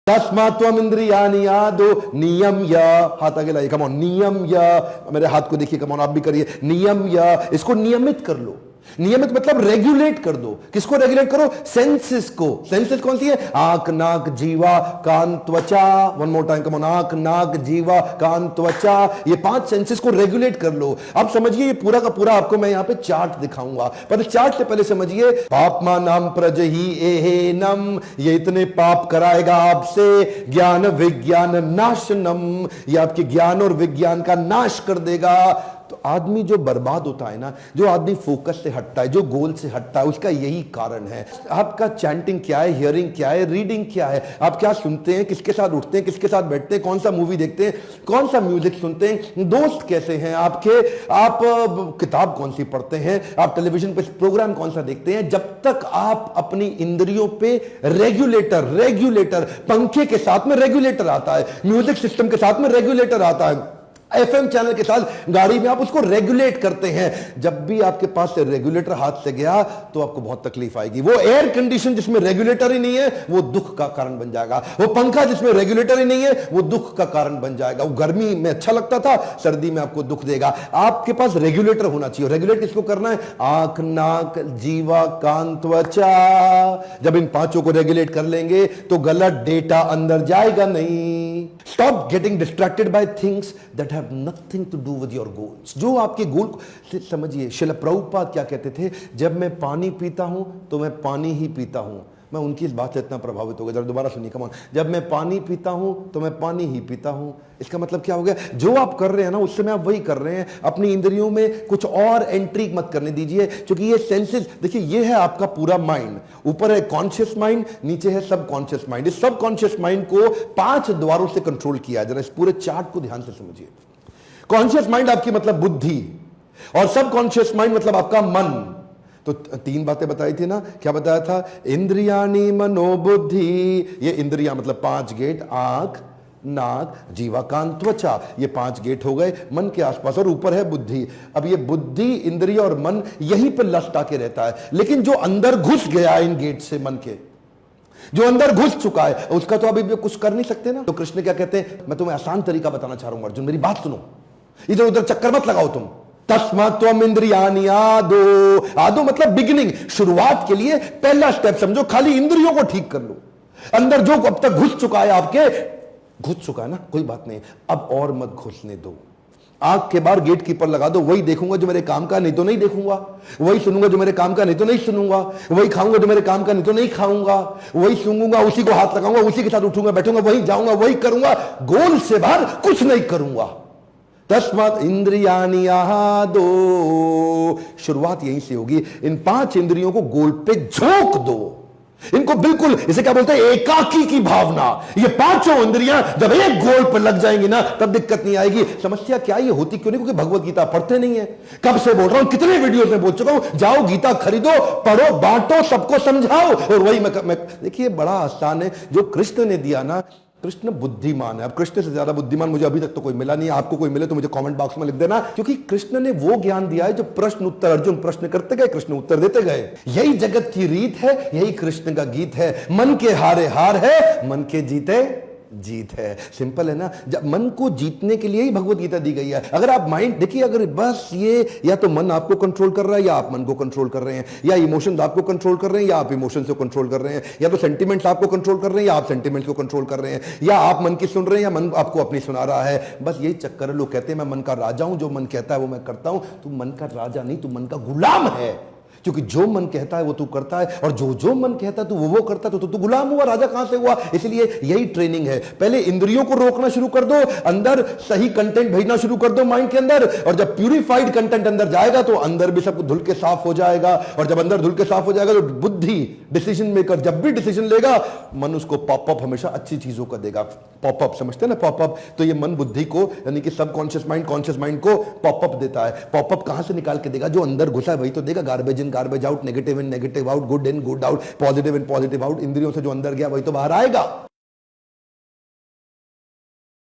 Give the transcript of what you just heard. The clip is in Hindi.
तस्मात्वम इंद्रियाणि आदो नियम य, हाथ आगे लाइए, कम ऑन, नियम य, मेरे हाथ को देखिए, कम ऑन आप भी करिए, नियम य, इसको नियमित कर लो। नियमित मतलब रेगुलेट कर दो। किसको रेगुलेट करो? सेंसेस को। सेंसेस कौन सी है? आंख, नाक, जीवा, कान, त्वचा। One more time, come on, आंख, नाक, जीवा, कान, त्वचा, ये 5 सेंसेस को रेगुलेट कर लो। अब समझिए ये पूरा का पूरा आपको मैं यहां पे चार्ट दिखाऊंगा, पर चार्ट से पहले समझिए, पापमा नाम प्रजहि एहेनम, ये इतने पाप कराएगा आपसे, ज्ञान विज्ञान नाशनम, ये आपके ज्ञान और विज्ञान का नाश कर देगा। तो आदमी जो बर्बाद होता है ना, जो आदमी फोकस से हटता है, जो गोल से हटता है, उसका यही कारण है। आपका चैंटिंग क्या है, हियरिंग क्या है, रीडिंग क्या है, आप क्या सुनते हैं, किसके साथ उठते हैं, किसके साथ बैठते हैं, कौन सा मूवी देखते हैं, कौन सा म्यूजिक सुनते हैं, दोस्त कैसे हैं आपके, आप किताब कौन सी पढ़ते हैं, आप टेलीविजन पे प्रोग्राम कौन सा देखते हैं। जब तक आप अपनी इंद्रियों पे रेगुलेटर पंखे के साथ में रेगुलेटर आता है, म्यूजिक सिस्टम के साथ में रेगुलेटर आता है, एफएम चैनल के साथ गाड़ी में आप उसको रेगुलेट करते हैं, जब भी आपके पास से रेगुलेटर हाथ से गया तो आपको बहुत तकलीफ आएगी। वो एयर कंडीशन जिसमें रेगुलेटर ही नहीं है वो दुख का कारण बन जाएगा, वो पंखा जिसमें रेगुलेटर ही नहीं है वो दुख का कारण बन जाएगा। वो गर्मी में अच्छा लगता था, सर्दी में आपको दुख देगा। आपके पास रेगुलेटर होना चाहिए। रेगुलेट किसको करना है? आंख, नाक, जीवा, कान, त्वचा। जब इन 5 को रेगुलेट कर लेंगे तो गलत डेटा अंदर जाएगा नहीं। Stop getting distracted by things that have nothing to do with your goals। जो आपके गोल से समझिए, श्रील प्रभुपाद क्या कहते थे? जब मैं पानी पीता हूं तो मैं पानी ही पीता हूं। मैं उनकी इस बात से इतना प्रभावित हो गया, जरा दोबारा सुनिए, कम ऑन। जब मैं पानी पीता हूं तो मैं पानी ही पीता हूं। इसका मतलब क्या हो गया? जो आप कर रहे हैं ना, उस समय आप वही कर रहे हैं। अपनी इंद्रियों में कुछ और एंट्री मत करने दीजिए, क्योंकि ये सेंसेस, देखिए ये है आपका पूरा माइंड। ऊपर है कॉन्शियस माइंड, नीचे है सब कॉन्शियस माइंड। इस सब कॉन्शियस माइंड को 5 द्वारों से कंट्रोल किया। जरा इस पूरे चार्ट को ध्यान से समझिए। कॉन्शियस माइंड आपकी मतलब बुद्धि, और सब कॉन्शियस माइंड मतलब आपका मन। तो 3 बातें बताई थी ना, क्या बताया था? इंद्रियाणि मनोबुद्धि, ये इंद्रिया मतलब 5 गेट, आंख, नाक, जीवा, कान, त्वचा, ये 5 गेट हो गए मन के आसपास, और ऊपर है बुद्धि। अब ये बुद्धि, इंद्रिय और मन, यहीं पर लस्ट आके रहता है। लेकिन जो अंदर घुस गया इन गेट से, मन के जो अंदर घुस चुका है, उसका तो अभी भी कुछ कर नहीं सकते ना। तो कृष्ण क्या कहते हैं? मैं तुम्हें आसान तरीका बताना चाह रहा हूं अर्जुन, मेरी बात सुनो, इधर उधर चक्कर मत लगाओ तुम। तस्मात्वम इंद्रियाणि आदो, आदो मतलब बिगिनिंग, शुरुआत के लिए पहला स्टेप समझो, खाली इंद्रियों को ठीक कर लो। अंदर जो अब तक घुस चुका है आपके, घुस चुका है ना, कोई बात नहीं, अब और मत घुसने दो। आंख के बाहर गेट कीपर लगा दो, वही देखूंगा जो मेरे काम का, नहीं तो नहीं देखूंगा। वही सुनूंगा जो मेरे काम का, नहीं तो नहीं सुनूंगा। वही खाऊंगा जो मेरे काम का, नहीं तो नहीं खाऊंगा। वही सूंघूंगा, उसी को हाथ लगाऊंगा, उसी के साथ उठूंगा, बैठूंगा, वही जाऊंगा, वही करूंगा। गोल से बाहर कुछ नहीं करूंगा। तस्मात् इंद्रियाणि आदो, शुरुआत यहीं से होगी। इन 5 इंद्रियों को गोल पे झोंक दो, इनको बिल्कुल, इसे क्या बोलते हैं? एकाकी की भावना। ये 5 इंद्रियां जब एक गोल पर लग जाएंगी ना, तब दिक्कत नहीं आएगी। समस्या क्या ये होती क्यों नहीं? क्योंकि भगवत गीता पढ़ते नहीं है। कब से बोल रहा हूं, कितने वीडियोस में बोल चुका हूं, जाओ गीता खरीदो, पढ़ो, बांटो, सबको समझाओ। और वही मैं देखिए, बड़ा आसान है जो कृष्ण ने दिया ना। कृष्ण बुद्धिमान है। अब कृष्ण से ज्यादा बुद्धिमान मुझे अभी तक तो कोई मिला नहीं। आपको कोई मिले तो मुझे कमेंट बॉक्स में लिख देना, क्योंकि कृष्ण ने वो ज्ञान दिया है जो प्रश्न उत्तर, अर्जुन प्रश्न करते गए, कृष्ण उत्तर देते गए। यही जगत की रीत है, यही कृष्ण का गीत है। मन के हारे हार है, मन के जीते जीत है। सिंपल है ना। जब मन को जीतने के लिए ही भगवत गीता दी गई है। अगर आप माइंड देखिए, अगर बस ये, या तो मन आपको कंट्रोल कर रहा है या आप मन को कंट्रोल कर रहे हैं, या इमोशंस आपको कंट्रोल कर रहे हैं या आप इमोशंस को कंट्रोल कर रहे हैं, या तो सेंटिमेंट्स आपको कंट्रोल कर रहे हैं या आप सेंटिमेंट्स को कंट्रोल कर रहे हैं, या आप मन की सुन रहे हैं या मन आपको अपनी सुना रहा है। बस यही चक्कर है। लोग कहते हैं मैं मन का राजा हूं, जो मन कहता है वो मैं करता हूं। तू मन का राजा नहीं, तू मन का गुलाम है। क्योंकि जो मन कहता है वो तू करता है, और जो जो मन कहता है तू वो करता है, तो तू गुलाम हुआ, राजा कहां से हुआ? इसलिए यही ट्रेनिंग है। पहले इंद्रियों को रोकना शुरू कर दो, अंदर सही कंटेंट भेजना शुरू कर दो माइंड के अंदर, और जब प्यूरिफाइड कंटेंट अंदर जाएगा तो अंदर भी सब धुल के साफ हो जाएगा। और जब अंदर धुल के साफ हो जाएगा तो बुद्धि, डिसीजन मेकर, जब भी डिसीजन लेगा, मन उसको पॉपअप हमेशा अच्छी चीजों का देगा। पॉपअप समझते हैं ना, पॉपअप। तो ये मन बुद्धि को, यानी कि सब कॉन्शियस माइंड कॉन्शियस माइंड को पॉपअप देता है। पॉपअप कहां से निकाल के देगा? जो अंदर घुसा है वही तो देगा। Garbage in garbage out, negative in negative out, good in good out, positive in positive out. इंद्रियों से जो अंदर गया वही तो बाहर आएगा।